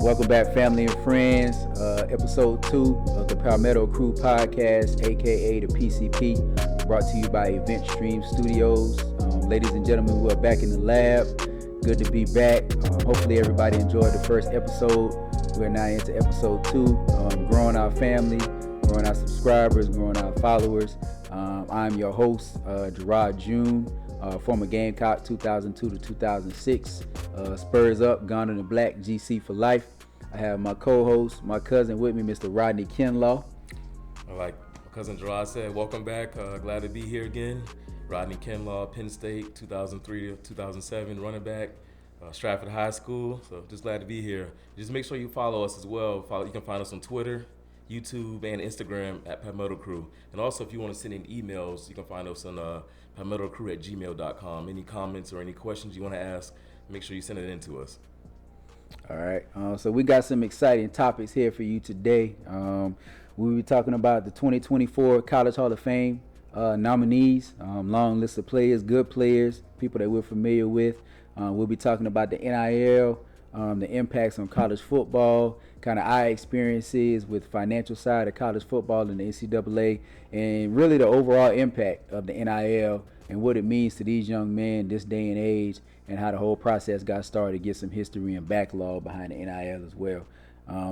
Welcome back, family and friends. Episode 2 of the Palmetto Crew podcast, aka the PCP, brought to you by Event Stream Studios. Ladies and gentlemen, we are back in the lab. Good to be back. Hopefully everybody enjoyed the first episode. We're now into episode 2, growing our family, growing our subscribers, growing our followers. I'm your host, Jerod June, former Gamecock 2002 to 2006. Spurs up, gone in the black, GC for life. I have my co-host, my cousin with me, Mr. Rodney Kinlaw. Like my cousin Jerod said, welcome back. Glad to be here again. Rodney Kinlaw, Penn State, 2003 to 2007, running back, Stratford High School. So just glad to be here. Just make sure you follow us as well. You can find us on Twitter, YouTube, and Instagram at Palmetto Crew. And also, if you want to send in emails, you can find us on palmettocrew@gmail.com. Any comments or any questions you want to ask, make sure you send it in to us. All right. So we got some exciting topics here for you today. We'll be talking about the 2024 College Hall of Fame nominees, long list of players, good players, people that we're familiar with. We'll be talking about the NIL, the impacts on college football, kind of our experiences with financial side of college football and the NCAA, and really the overall impact of the NIL and what it means to these young men this day and age, and how the whole process got started, get some history and backlog behind the NIL as well.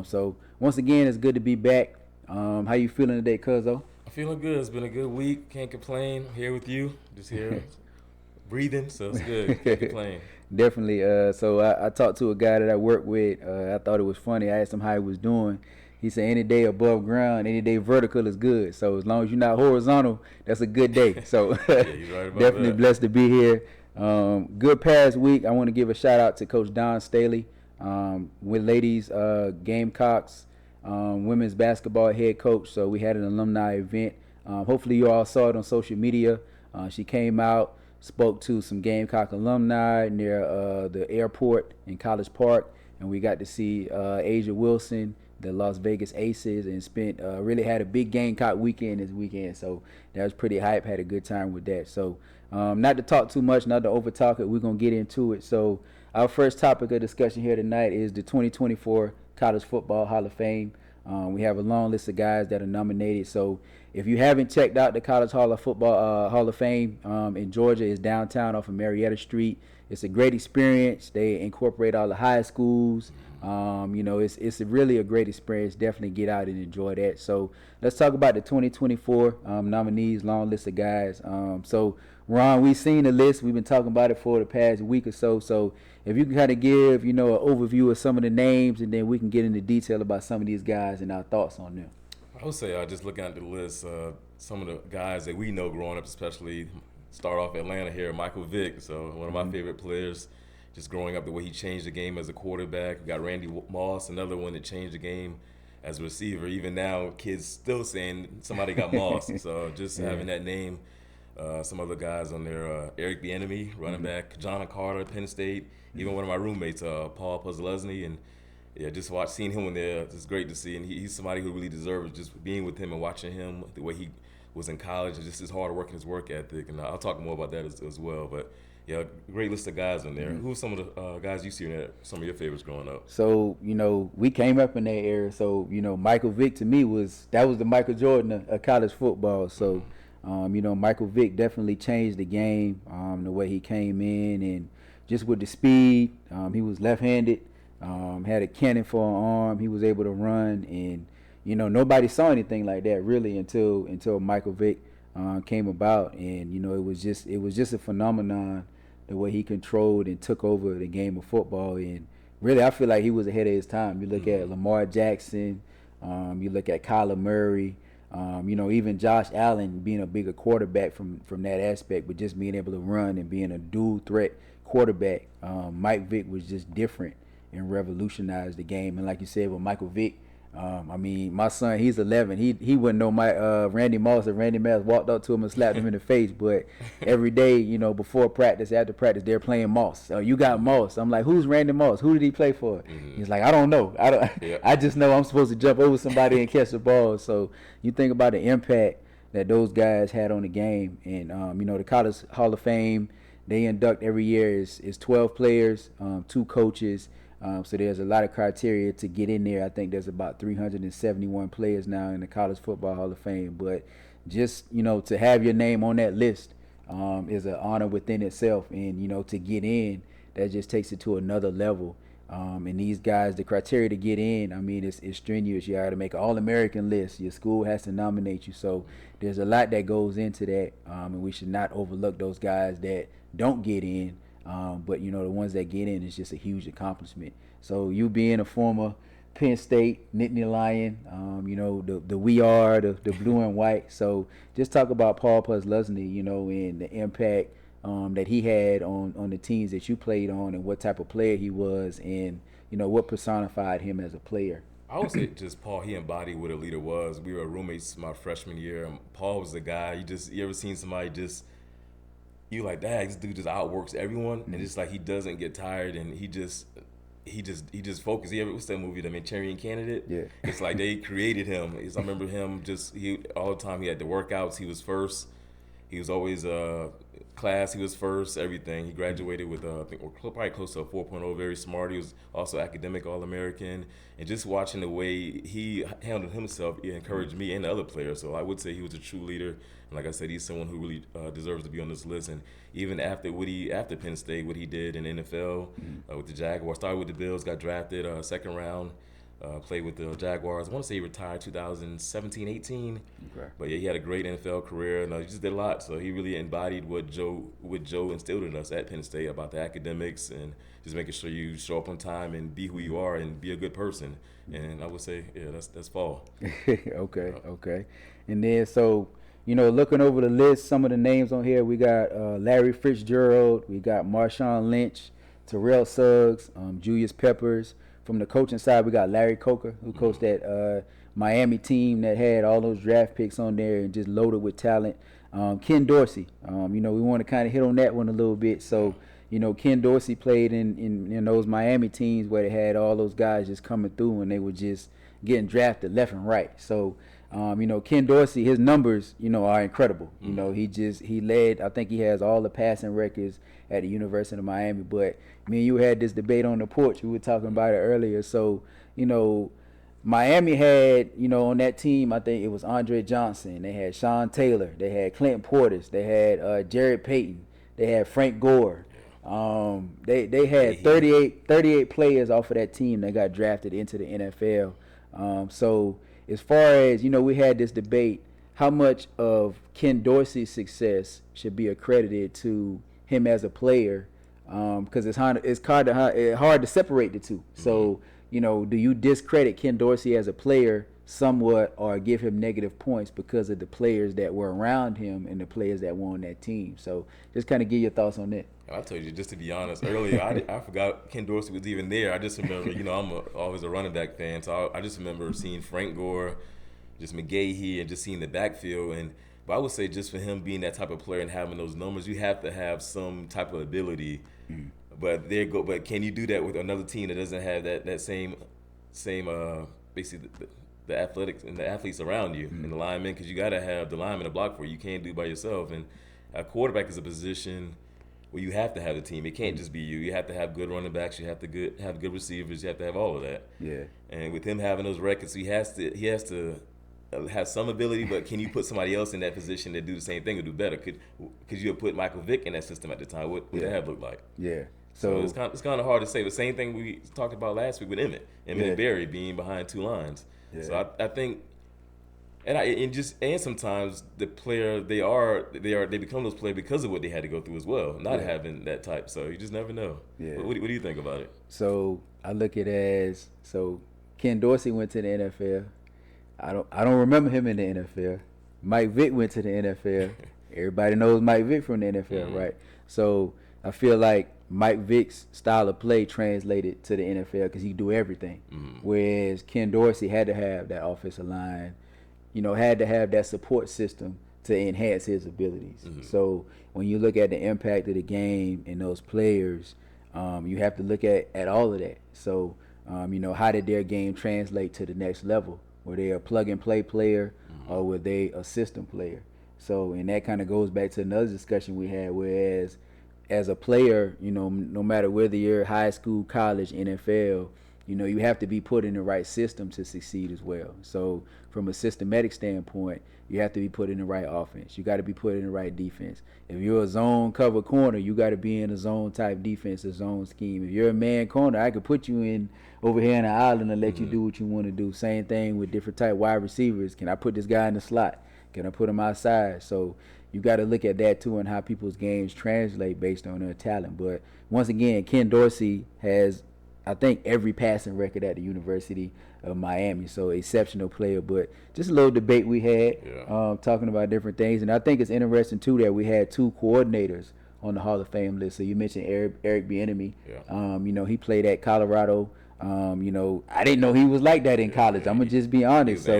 So once again, it's good to be back. How you feeling today, Cuzzo? I'm feeling good. It's been a good week. Can't complain. Here with you, just here breathing, so it's good. Can't complain. Definitely. So I talked to a guy that I work with. I thought it was funny. I asked him how he was doing. He said any day above ground, any day vertical is good. So as long as you're not horizontal, that's a good day. So Yeah, he's right about definitely that. blessed to be here. Good past week. I want to give a shout out to Coach Don Staley with ladies Gamecocks women's basketball head coach. So we had an alumni event. Hopefully you all saw it on social media. She came out, spoke to some Gamecock alumni near the airport in College Park, and we got to see Asia Wilson, the Las Vegas Aces, and spent really had a big Gamecock weekend this weekend. So that was pretty hype. Had a good time with that. So not to talk too much, not to over talk it, we're gonna get into it. So our first topic of discussion here tonight is the 2024 College Football Hall of Fame. We have a long list of guys that are nominated. So if you haven't checked out the College Hall of Football Hall of Fame in Georgia, it's downtown off of Marietta Street. It's a great experience. They incorporate all the high schools. It's really a great experience. Definitely get out and enjoy that. So let's talk about the 2024 nominees, long list of guys. So Ron, we've seen the list. We've been talking about it for the past week or so. So if you can kind of give, an overview of some of the names, and then we can get into detail about some of these guys and our thoughts on them. I would say just looking at the list, some of the guys that we know growing up, especially start off Atlanta here, Michael Vick. So one of my favorite players, just growing up, the way he changed the game as a quarterback. We got Randy Moss, another one that changed the game as a receiver. Even now, kids still saying somebody got Moss. So just having that name. Some other guys on there, Eric Bieniemy, running back, John Carter, Penn State, even one of my roommates, Paul Puzzlesny, and just seeing him in there, it's great to see, and he's somebody who really deserves just being with him and watching him, the way he was in college, and just his hard work and his work ethic, and I'll talk more about that as well, but yeah, great list of guys in there. Who are some of the guys you see in there, some of your favorites growing up? So, we came up in that era, so, Michael Vick to me was the Michael Jordan of college football, so Michael Vick definitely changed the game, the way he came in, and just with the speed. He was left-handed, had a cannon for an arm. He was able to run, and nobody saw anything like that really until Michael Vick came about, and it was just a phenomenon the way he controlled and took over the game of football. And really, I feel like he was ahead of his time. You look at Lamar Jackson, you look at Kyler Murray. Even Josh Allen being a bigger quarterback from that aspect, but just being able to run and being a dual threat quarterback. Mike Vick was just different and revolutionized the game. And like you said, with Michael Vick, my son, he's 11. He wouldn't know Randy Moss, if Randy Moss walked up to him and slapped him in the face. But every day, before practice, after practice, they're playing Moss. So you got Moss. I'm like, who's Randy Moss? Who did he play for? He's like, I don't know. I just know I'm supposed to jump over somebody and catch the ball. So you think about the impact that those guys had on the game. And the College Hall of Fame, they induct every year is 12 players, 2 coaches, So there's a lot of criteria to get in there. I think there's about 371 players now in the College Football Hall of Fame. But just, to have your name on that list is an honor within itself. And, to get in, that just takes it to another level. And these guys, the criteria to get in, I mean, it's strenuous. You got to make an All-American list. Your school has to nominate you. So there's a lot that goes into that, and we should not overlook those guys that don't get in. But, the ones that get in is just a huge accomplishment. So you being a former Penn State, Nittany Lion, the We Are, the blue and white. So just talk about Paul Posluszny, and the impact that he had on the teams that you played on, and what type of player he was, and what personified him as a player. I would say just Paul, he embodied what a leader was. We were roommates my freshman year, and Paul was the guy. You ever seen somebody just, you like, dang, this dude just outworks everyone, and just like he doesn't get tired, and he just focused. What's that movie, The Manchurian Candidate? Yeah. It's like they created him. I remember him all the time. He had the workouts. He was first. He was always class. He was first. Everything. He graduated with I think probably close to a 4.0. Very smart. He was also academic All-American. And just watching the way he handled himself, it encouraged me and the other players. So I would say he was a true leader. And like I said, he's someone who really deserves to be on this list. And even after Penn State, what he did in the NFL with the Jaguars, started with the Bills, got drafted second round. Played with the Jaguars. I want to say he retired 2017, 18. Okay. But yeah, he had a great NFL career, and he just did a lot. So he really embodied what Joe instilled in us at Penn State about the academics and just making sure you show up on time and be who you are and be a good person. And I would say, yeah, that's Paul. Okay. And then so, looking over the list, some of the names on here, we got Larry Fitzgerald, we got Marshawn Lynch, Terrell Suggs, Julius Peppers. From the coaching side, we got Larry Coker, who coached that Miami team that had all those draft picks on there and just loaded with talent. Ken Dorsey, we want to kind of hit on that one a little bit. So, Ken Dorsey played in those Miami teams where they had all those guys just coming through and they were just getting drafted left and right. So, Ken Dorsey, his numbers, are incredible. He led, I think he has all the passing records at the University of Miami. But me and you had this debate on the porch. We were talking about it earlier. So, Miami had, on that team, I think it was Andre Johnson. They had Sean Taylor. They had Clinton Portis. They had Jared Payton. They had Frank Gore. They had 38 players off of that team that got drafted into the NFL. So as far as, we had this debate, how much of Ken Dorsey's success should be accredited to him as a player, because it's hard to separate the two. So, do you discredit Ken Dorsey as a player somewhat or give him negative points because of the players that were around him and the players that were on that team? So just kind of give your thoughts on that. I told you, just to be honest, earlier I forgot Ken Dorsey was even there. I just remember, I'm always a running back fan, so I just remember seeing Frank Gore, just McGahee, and just seeing the backfield. But I would say just for him being that type of player and having those numbers, you have to have some type of ability. But can you do that with another team that doesn't have that same basically the athletics and the athletes around you and the linemen? Because you got to have the linemen to block for you. You can't do it by yourself. And a quarterback is a position where you have to have a team. It can't just be you. You have to have good running backs. You have to have good receivers. You have to have all of that. Yeah. And with him having those records, he has to have some ability. But can you put somebody else in that position to do the same thing or do better? Could you have put Michael Vick in that system at the time? What would that have looked like? Yeah. So it's kind of hard to say. The same thing we talked about last week with Emmett and Barry being behind two lines. Yeah. So I think, and sometimes the player they become those players because of what they had to go through as well, not having that type. So you just never know. Yeah. What do you think about it? So I look at it as Ken Dorsey went to the NFL. I don't remember him in the NFL. Mike Vick went to the NFL. Everybody knows Mike Vick from the NFL, right? So I feel like Mike Vick's style of play translated to the NFL because he could do everything. Whereas Ken Dorsey had to have that offensive line, had to have that support system to enhance his abilities. So when you look at the impact of the game and those players, you have to look at all of that. So, how did their game translate to the next level? Were they a plug-and-play player or were they a system player? So, and that kind of goes back to another discussion we had, whereas as a player, no matter whether you're high school, college, NFL, you have to be put in the right system to succeed as well. So from a systematic standpoint, you have to be put in the right offense. You got to be put in the right defense. If you're a zone cover corner, you got to be in a zone type defense, a zone scheme. If you're a man corner, I could put you in over here in the island and let you do what you want to do. Same thing with different type wide receivers. Can I put this guy in the slot? Can I put him outside? So you got to look at that too and how people's games translate based on their talent. But once again, Ken Dorsey has, I think, every passing record at the University of Miami. So exceptional player. But just a little debate we had, talking about different things. And I think it's interesting too that we had 2 coordinators on the Hall of Fame list. So you mentioned Eric Bieniemy. Yeah. He played at Colorado. I didn't know he was like that in college. I'm gonna just be honest. He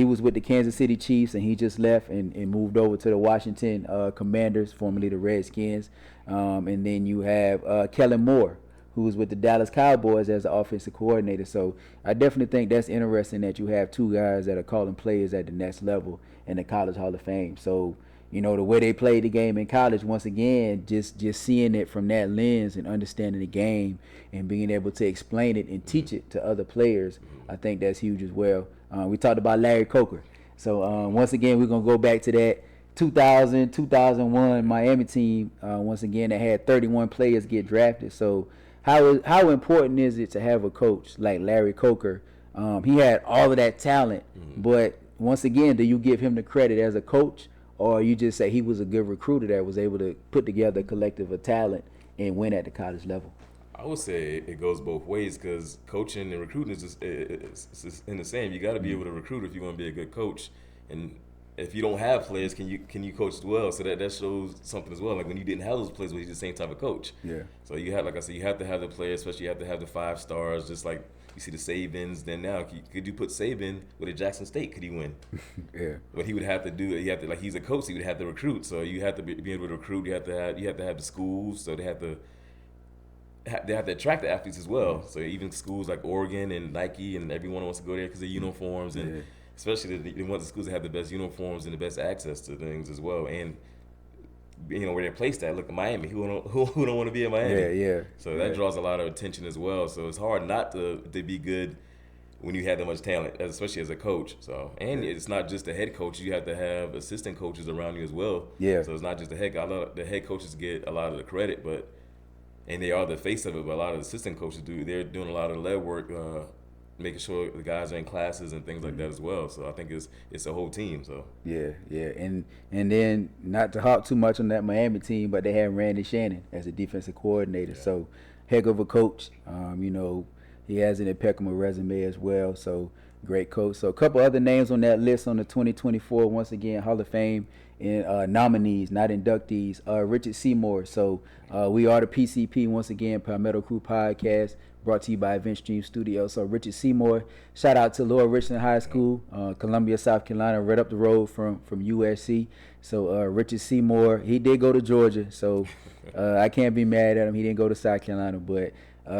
was with the Kansas City Chiefs, and he just left and moved over to the Washington Commanders, formerly the Redskins. And then you have Kellen Moore, who was with the Dallas Cowboys as the offensive coordinator. So I definitely think that's interesting that you have 2 guys that are calling plays at the next level in the College Hall of Fame. So the way they played the game in college, once again, just seeing it from that lens and understanding the game and being able to explain it and teach it to other players, I think that's huge as well. We talked about Larry Coker. So once again, we're going to go back to that 2000, 2001 Miami team, once again, that had 31 players get drafted. So how important is it to have a coach like Larry Coker? He had all of that talent, but once again, do you give him the credit as a coach? Or you just say he was a good recruiter that was able to put together a collective of talent and win at the college level? I would say it goes both ways because coaching and recruiting is just in the same. You got to be able to recruit if you want to be a good coach, and if you don't have players, can you coach as well? So that shows something as well. Like when you didn't have those players, but he's the same type of coach. Yeah. So you have, like I said, you have to have the players, especially you have to have the 5 stars, just like. You see the Sabins. Then now, could you put Saban with a Jackson State? Could he win? Yeah. But he would have to do it. He have to, like, he's a coach. He would have to recruit. So you have to be able to recruit. You have to have the schools. So they have to attract the athletes as well. So even schools like Oregon and Nike and everyone wants to go there because of uniforms and especially they want the schools that have the best uniforms and the best access to things as well. And where they're placed at. Look at Miami. Who don't want to be in Miami? Yeah. So that draws a lot of attention as well. So it's hard not to be good when you have that much talent, especially as a coach. So it's not just the head coach. You have to have assistant coaches around you as well. Yeah. So it's not just the head. The head coaches get a lot of the credit, and they are the face of it. But a lot of the assistant coaches they're doing a lot of the lead work. Making sure the guys are in classes and things like that as well. So I think it's a whole team. So yeah, and then not to hop too much on that Miami team, but they had Randy Shannon as a defensive coordinator. Yeah. So heck of a coach. He has an impeccable resume as well. So great coach. So a couple other names on that list on the 2024 once again Hall of Fame and nominees, not inductees. Richard Seymour. So we are the PCP once again, Palmetto Crew podcast. Brought to you by Event Stream Studios. So Richard Seymour, shout out to Lower Richland High School, Columbia, South Carolina, right up the road from USC. So Richard Seymour, he did go to Georgia, so I can't be mad at him. He didn't go to South Carolina, but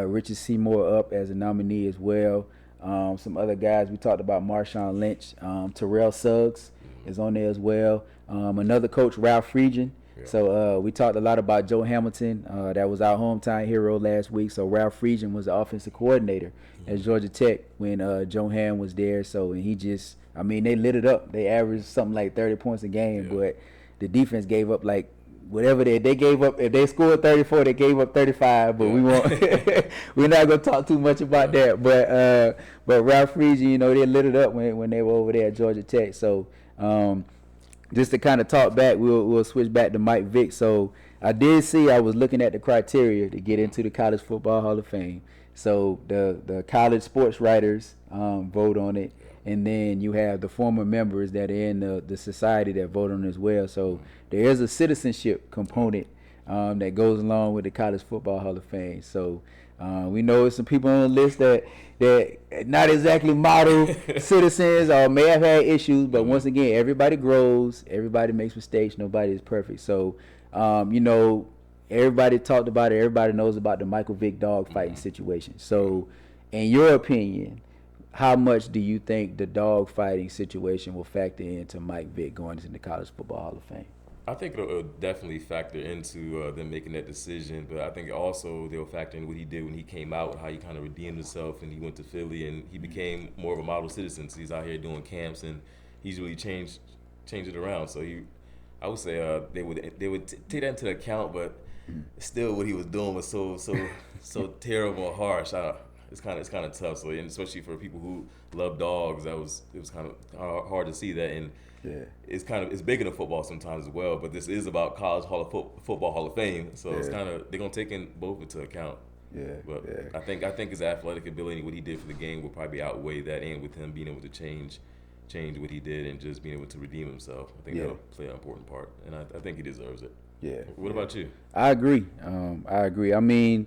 Richard Seymour up as a nominee as well. Some other guys, we talked about Marshawn Lynch. Terrell Suggs is on there as well. Another coach, Ralph Friedgen. Yeah. So we talked a lot about Joe Hamilton. That was our hometown hero last week. So Ralph Friedgen was the offensive coordinator at Georgia Tech when Joe Ham was there. So and they lit it up. They averaged something like 30 points a game, but the defense gave up like whatever they gave up. If they scored 34, they gave up 35. But we won't. We're not gonna talk too much about that. But Ralph Friedgen, they lit it up when they were over there at Georgia Tech. So. Just to kind of talk back, we'll switch back to Mike Vick. So I was looking at the criteria to get into the College Football Hall of Fame. So the college sports writers vote on it, and then you have the former members that are in the society that vote on it as well. So there is a citizenship component that goes along with the College Football Hall of Fame. So we know some people on the list that not exactly model citizens or may have had issues, but once again, everybody grows, everybody makes mistakes, nobody is perfect. So, everybody talked about it, everybody knows about the Michael Vick dog fighting situation. So, in your opinion, how much do you think the dog fighting situation will factor into Mike Vick going into the College Football Hall of Fame? I think it'll definitely factor into them making that decision, but I think also they'll factor in what he did when he came out, how he kind of redeemed himself, and he went to Philly, and he became more of a model citizen. So he's out here doing camps, and he's really changed it around. So I would say they would take that into account, but still, what he was doing was so terrible and harsh. It's kind of tough. So, and especially for people who love dogs, it was kind of hard to see that. And Yeah. it's bigger than football sometimes as well. But this is about college football Hall of Fame, so it's Yeah. they're gonna take in both into account. Yeah. But Yeah. I think his athletic ability, what he did for the game, will probably outweigh that, and with him being able to change what he did and just being able to redeem himself, I think that'll play an important part, and I think he deserves it. Yeah. What about you? I agree. I agree. I mean,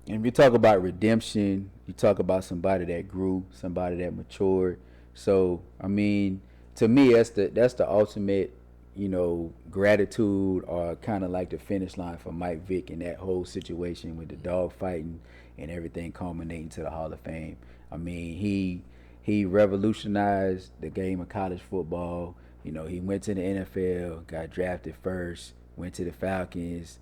if you talk about redemption, you talk about somebody that grew, somebody that matured. So, I mean, to me, that's the ultimate, gratitude, or kind of like the finish line for Mike Vick in that whole situation with the dog fighting and everything culminating to the Hall of Fame. I mean, he revolutionized the game of college football. He went to the NFL, got drafted first, went to the Falcons,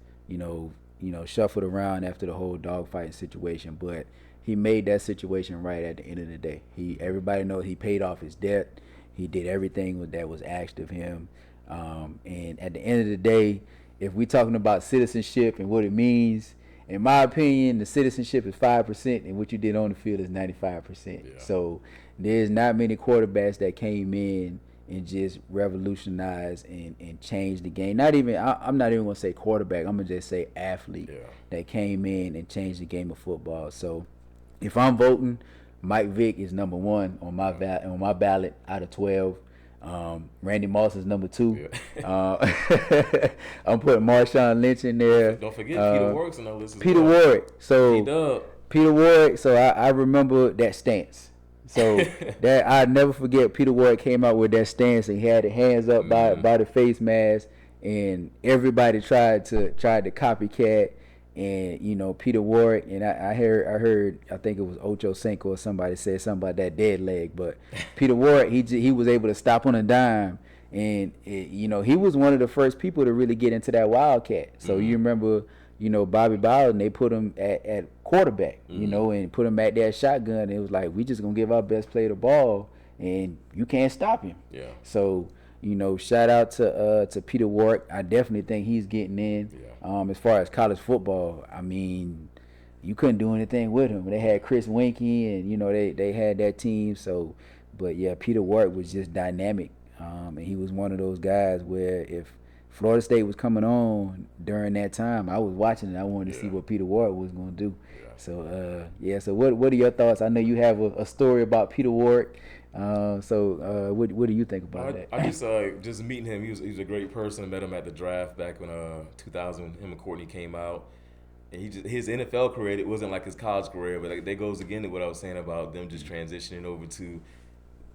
shuffled around after the whole dogfighting situation, but he made that situation right at the end of the day. Everybody knows he paid off his debt. He did everything that was asked of him. And at the end of the day, if we're talking about citizenship and what it means, in my opinion, the citizenship is 5%, and what you did on the field is 95%. Yeah. So there's not many quarterbacks that came in and just revolutionized and changed the game. I'm not even going to say quarterback. I'm going to just say athlete that came in and changed the game of football. So if I'm voting, Mike Vick is number one on my ballot out of 12. Randy Moss is number 2. Yeah. I'm putting Marshawn Lynch in there. Don't forget Peter Warwick's on that list as Peter well. Warwick. So P-Dub. Peter Warwick. So I remember that stance. So that I never forget. Peter Warwick came out with that stance, and he had the hands up by the face mask, and everybody tried to copycat. And Peter Warwick, and I heard I think it was Ocho Cinco or somebody said something about that dead leg, but Peter Warwick, he was able to stop on a dime, and he was one of the first people to really get into that wildcat. So you remember Bobby Bowden, they put him at quarterback, and put him at that shotgun, and it was like, we just gonna give our best player the ball, and you can't stop him. Yeah. So shout out to Peter Warwick. I definitely think he's getting in. Yeah. As far as college football, I mean, you couldn't do anything with him. They had Chris Winkie, and they had that team. So, but yeah, Peter Warwick was just dynamic, and he was one of those guys where if Florida State was coming on during that time, I was watching it. I wanted to see what Peter Warwick was going to do. Yeah. So So what are your thoughts? I know you have a story about Peter Warwick. What do you think about that? I just meeting him. He was a great person. Met him at the draft back when 2000 when him and Courtney came out. And his NFL career, it wasn't like his college career, but that goes again to what I was saying about them just transitioning over to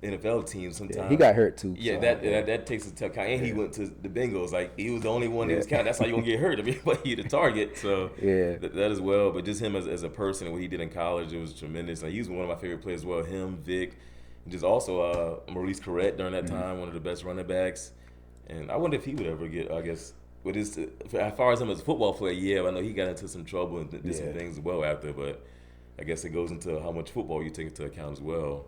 NFL teams sometimes. Yeah, he got hurt too. Yeah, so, that takes into account. And he went to the Bengals. Like, he was the only one that was counted. That's how you gonna get hurt. I mean, but he the target. So that as well. But just him as a person and what he did in college, it was tremendous. Like, he was one of my favorite players as well. Him, Vic, and just also Maurice Corrett during that time, one of the best running backs. And I wonder if he would ever get, I guess, with his, as far as him as a football player, yeah, I know he got into some trouble and did some things as well after, but I guess it goes into how much football you take into account as well.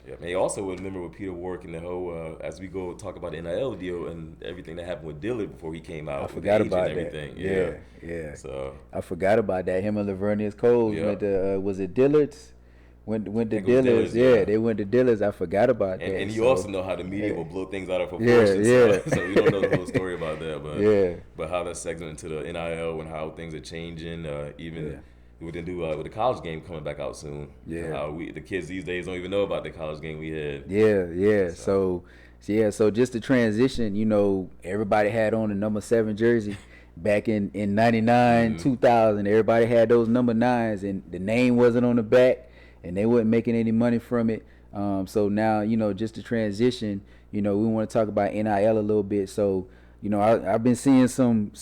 Yeah, man. You also would remember with Peter Warwick and the whole, as we go talk about the NIL deal and everything that happened with Dillard before he came out. I forgot about everything. that. Yeah. So I forgot about that. Him and Lavernius Coles went to, was it Dillard's? Went to Dillard's. Yeah, they went to Dillard's. I forgot about that. And you also know how the media will blow things out of proportion. So we don't know the whole story about that, but how that segment into the NIL and how things are changing, what they do with the college game coming back out soon. Yeah. How the kids these days don't even know about the college game we had. Yeah. So just the transition, everybody had on the number 7 jersey back in 99, 2000. Everybody had those number 9s, and the name wasn't on the back, and they weren't making any money from it. So now, just the transition, we want to talk about NIL a little bit. So, I've been seeing some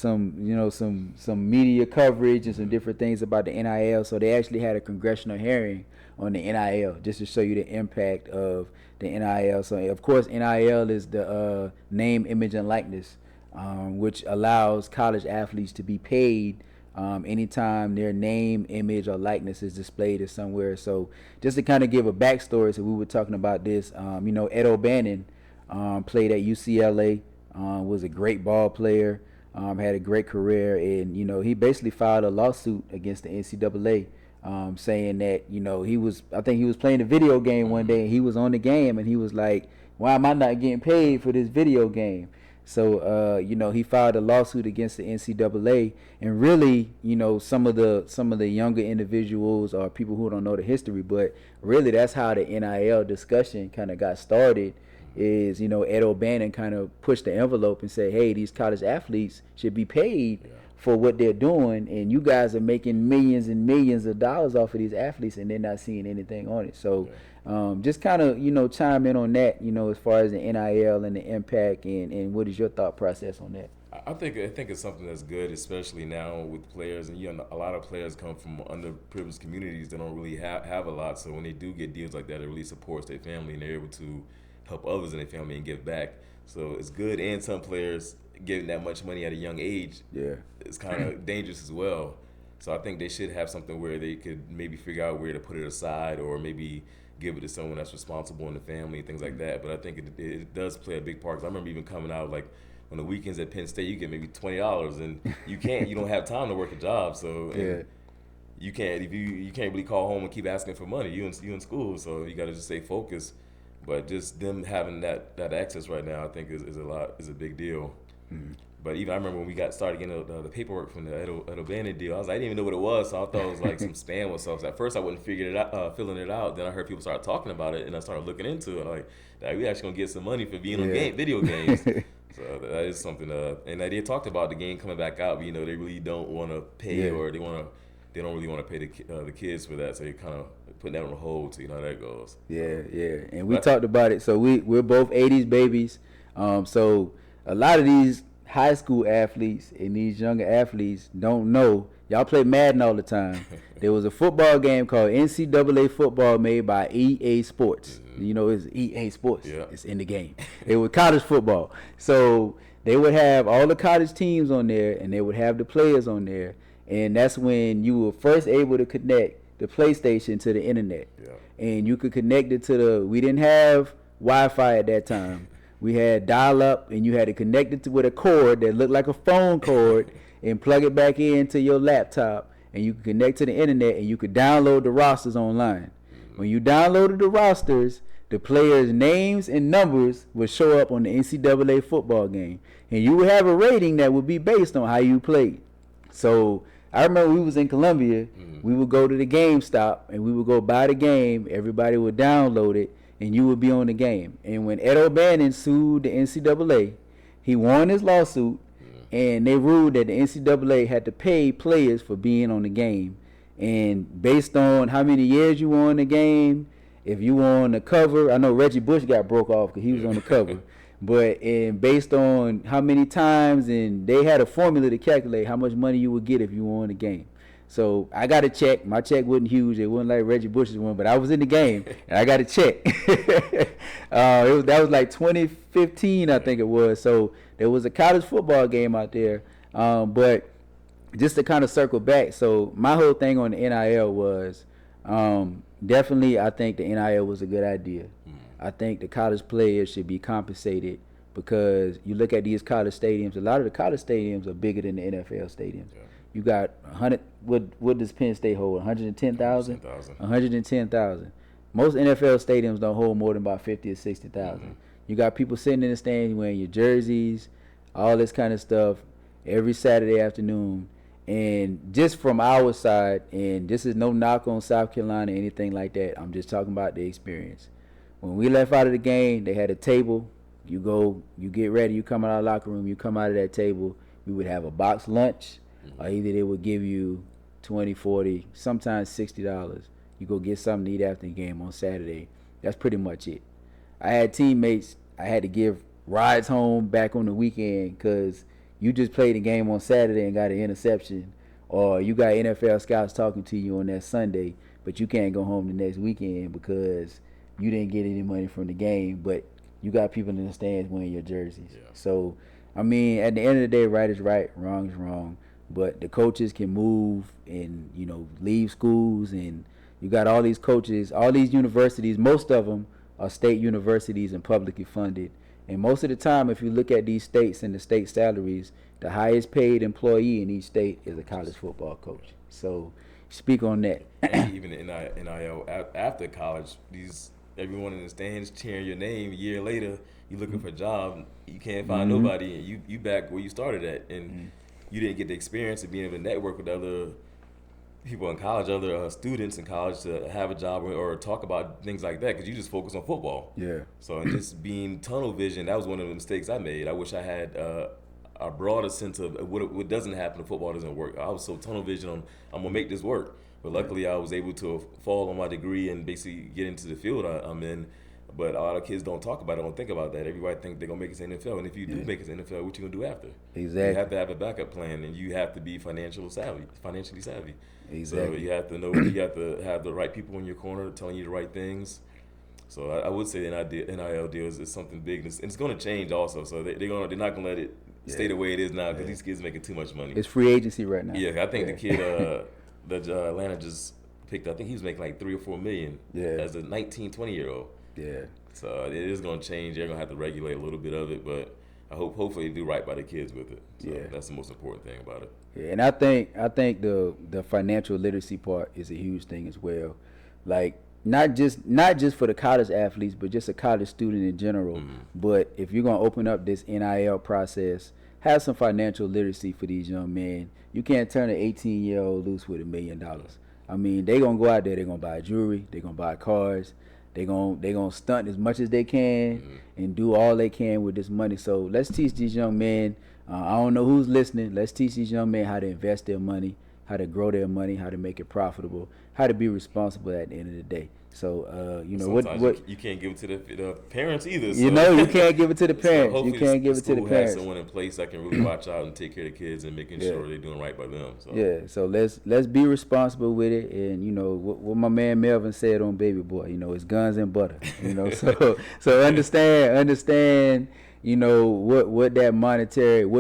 media coverage and some different things about the NIL. So they actually had a congressional hearing on the NIL just to show you the impact of the NIL. So of course NIL is the name, image, and likeness. which allows college athletes to be paid anytime their name, image, or likeness is displayed somewhere. So just to kind of give a backstory, so we were talking about this, Ed O'Bannon played at UCLA, was a great ball player, had a great career, and he basically filed a lawsuit against the NCAA, saying that I think he was playing a video game one day, and he was on the game, and he was like, why am I not getting paid for this video game? So he filed a lawsuit against the NCAA, and really, some of the younger individuals or people who don't know the history, but really that's how the NIL discussion kind of got started. Is Ed O'Bannon kind of pushed the envelope and said, hey, these college athletes should be paid for what they're doing, and you guys are making millions and millions of dollars off of these athletes, and they're not seeing anything on it. So just kind of chime in on that, as far as the NIL and the impact, and what is your thought process on that? I think it's something that's good, especially now with players, and a lot of players come from underprivileged communities that don't really have a lot. So when they do get deals like that, it really supports their family, and they're able to help others in their family and give back. So it's good, and some players getting that much money at a young age, it's kind of dangerous as well. So I think they should have something where they could maybe figure out where to put it aside, or maybe give it to someone that's responsible in the family and things like that. But I think it does play a big part. 'Cause I remember even coming out, like on the weekends at Penn State, you get maybe $20, and you don't have time to work a job. So you can't really call home and keep asking for money. You in school, so you got to just stay focused. But just them having that access right now, I think is a big deal. Mm-hmm. But even I remember when we started getting the paperwork from the Ed O'Bannon deal, I didn't even know what it was, so I thought it was like some spam or something. At first I wasn't filling it out. Then I heard people start talking about it, and I started looking into it. Like, we actually gonna get some money for being on video games. So that is something. And they talked about the game coming back out, but they really don't want to pay, or they don't really want to pay the kids for that. So they kind of putting that on hold, so you know how that goes. Yeah. And we talked about it. So we're both 80s babies. So a lot of these high school athletes and these younger athletes don't know. Y'all play Madden all the time. There was a football game called NCAA football made by EA Sports. Mm-hmm. It's EA Sports. Yeah. It's in the game. It was college football. So they would have all the college teams on there, and they would have the players on there. And that's when you were first able to connect the PlayStation to the internet. Yeah. And you could connect it to we didn't have Wi-Fi at that time. We had dial-up, and you had to connect it with a cord that looked like a phone cord and plug it back into your laptop, and you could connect to the internet, and you could download the rosters online. When you downloaded the rosters, the players' names and numbers would show up on the NCAA football game, and you would have a rating that would be based on how you played. So I remember we was in Columbia. We would go to the GameStop, and we would go buy the game. Everybody would download it, and you would be on the game. And when Ed O'Bannon sued the NCAA, he won his lawsuit, and they ruled that the NCAA had to pay players for being on the game. And based on how many years you were on the game, if you were on the cover, I know Reggie Bush got broke off because he was on the cover. But based on how many times, and they had a formula to calculate how much money you would get if you were on the game. So I got a check. My check wasn't huge. It wasn't like Reggie Bush's one, but I was in the game, and I got a check. That was like 2015, I think it was. So there was a college football game out there. But just to kind of circle back, so my whole thing on the NIL was definitely I think the NIL was a good idea. I think the college players should be compensated because you look at these college stadiums, a lot of the college stadiums are bigger than the NFL stadiums. Yeah. You got 100. What does Penn State hold? 110,000. 110,000. Most NFL stadiums don't hold more than about 50 or 60,000. You got people sitting in the stands wearing your jerseys, all this kind of stuff, every Saturday afternoon. And just from our side, and this is no knock on South Carolina or anything like that. I'm just talking about the experience. When we left out of the game, they had a table. You go, you get ready, you come out of the locker room, you come out of that table. We would have a box lunch. Or either they would give you $20, $40, sometimes $60. You go get something to eat after the game on Saturday. That's pretty much it. I had teammates I had to give rides home back on the weekend because you just played the game on Saturday and got an interception, or you got NFL scouts talking to you on that Sunday, but you can't go home the next weekend because you didn't get any money from the game, but you got people in the stands wearing your jerseys. Yeah. So I mean, at the end of the day, right is right, wrong is wrong. But the coaches can move and leave schools, and you got all these coaches, all these universities. Most of them are state universities and publicly funded. And most of the time, if you look at these states and the state salaries, the highest paid employee in each state is a college football coach. So speak on that. And even in NIL after college, everyone in the stands cheering your name. A year later, you looking for a job, you can't find nobody, and you back where you started at, and you didn't get the experience of being able to network with other people in college, other students in college, to have a job or talk about things like that, because you just focus on football. Yeah. So just being tunnel vision, that was one of the mistakes I made. I wish I had a broader sense of what doesn't happen if football doesn't work. I was so tunnel vision on, I'm gonna make this work. But luckily, I was able to fall on my degree and basically get into the field I'm in. But a lot of kids don't talk about it, don't think about that. Everybody think they're gonna make it to NFL, and if you do make it to NFL, what you gonna do after? Exactly. You have to have a backup plan, and you have to be financially savvy. Exactly. So you have to know, you have to have the right people in your corner telling you the right things. So I would say the NIL deal is something big, and it's going to change also. So they're not going to let it stay the way it is now, because these kids are making too much money. It's free agency right now. Yeah, I think the kid that Atlanta just picked, I think he was making like $3 or $4 million as a 19, 20-year-old. Yeah. So it is going to change. They're going to have to regulate a little bit of it, but hopefully they do right by the kids with it. So that's the most important thing about it. Yeah, and I think the financial literacy part is a huge thing as well. Like not just for the college athletes, but just a college student in general. Mm-hmm. But if you're gonna open up this NIL process, have some financial literacy for these young men. You can't turn an 18-year-old loose with $1 million. I mean, they gonna go out there, they're gonna buy jewelry, they're gonna buy cars, they gonna stunt as much as they can and do all they can with this money. So let's teach these young men. I don't know who's listening. Let's teach these young men how to invest their money, how to grow their money, how to make it profitable, how to be responsible at the end of the day. So what you can't give it to the parents either. So. You can't give it to the parents. So you can't give it to the parents. Has someone in place that can really watch out and take care of the kids and making sure they're doing right by them. So. Yeah. So let's be responsible with it, and what my man Melvin said on Baby Boy. It's guns and butter. So understand. What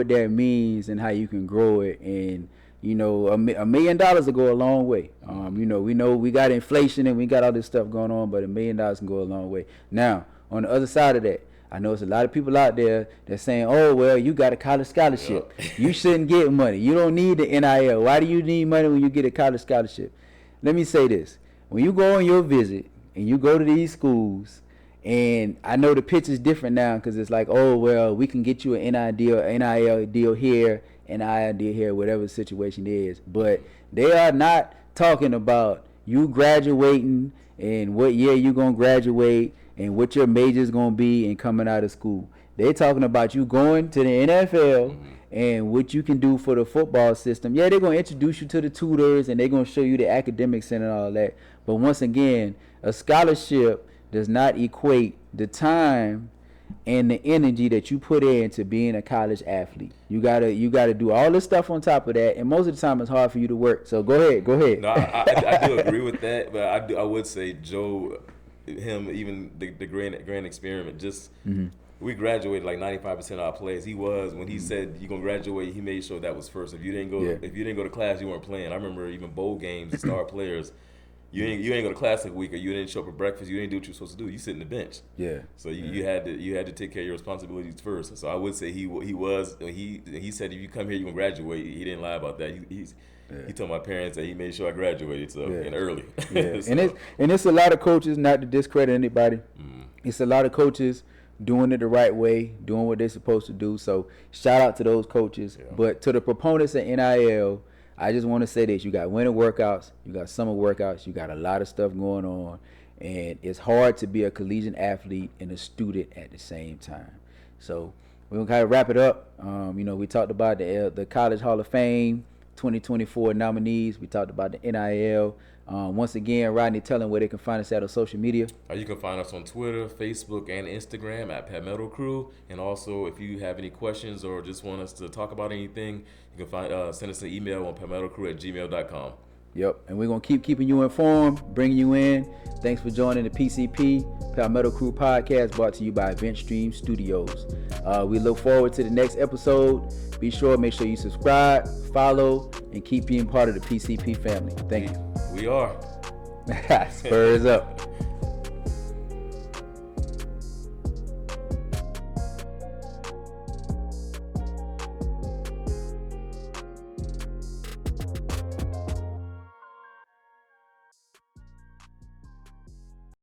that means and how you can grow it, and $1 million will go a long way. We know we got inflation and we got all this stuff going on, but $1 million can go a long way. Now, on the other side of that, I know there's a lot of people out there that's saying, "Oh, well, you got a college scholarship. You shouldn't get money. You don't need the NIL. Why do you need money when you get a college scholarship?" Let me say this: when you go on your visit and you go to these schools. And I know the pitch is different now, because it's like, oh, well, we can get you an NIL deal here, NIL deal here, whatever the situation is. But they are not talking about you graduating and what year you're going to graduate and what your major is going to be and coming out of school. They're talking about you going to the NFL and what you can do for the football system. Yeah, they're going to introduce you to the tutors and they're going to show you the academics and all that. But once again, a scholarship does not equate the time and the energy that you put into being a college athlete. You gotta do all this stuff on top of that, and most of the time it's hard for you to work. So go ahead. No, I do agree with that, but I would say Joe, even the grand experiment. Just we graduated like 95% of our players. When he said you're gonna graduate, he made sure that was first. If you didn't go to class, you weren't playing. I remember even bowl games, the star players. You ain't go to class that week, or you didn't show up for breakfast. You didn't do what you're supposed to do. You sit in the bench. Yeah. So you had to take care of your responsibilities first. So I would say he said if you come here you're gonna graduate. He didn't lie about that. He told my parents that he made sure I graduated and early. Yeah. So. and it's a lot of coaches, not to discredit anybody. It's a lot of coaches doing it the right way, doing what they're supposed to do. So shout out to those coaches. Yeah. But to the proponents of NIL. I just want to say this: you got winter workouts, you got summer workouts, you got a lot of stuff going on, and it's hard to be a collegiate athlete and a student at the same time. So we're gonna kind of wrap it up. We talked about the College Hall of Fame 2024 nominees. We talked about the NIL. Once again, Rodney, tell them where they can find us at on social media. You can find us on Twitter, Facebook, and Instagram at Palmetto Crew. And also, if you have any questions or just want us to talk about anything, you can send us an email on palmettocrew@gmail.com. Yep, and we're going to keep keeping you informed, bringing you in. Thanks for joining the PCP, Palmetto Crew Podcast, brought to you by Event Stream Studios. We look forward to the next episode. Make sure you subscribe, follow, and keep being part of the PCP family. Thank you. We are. Spurs up.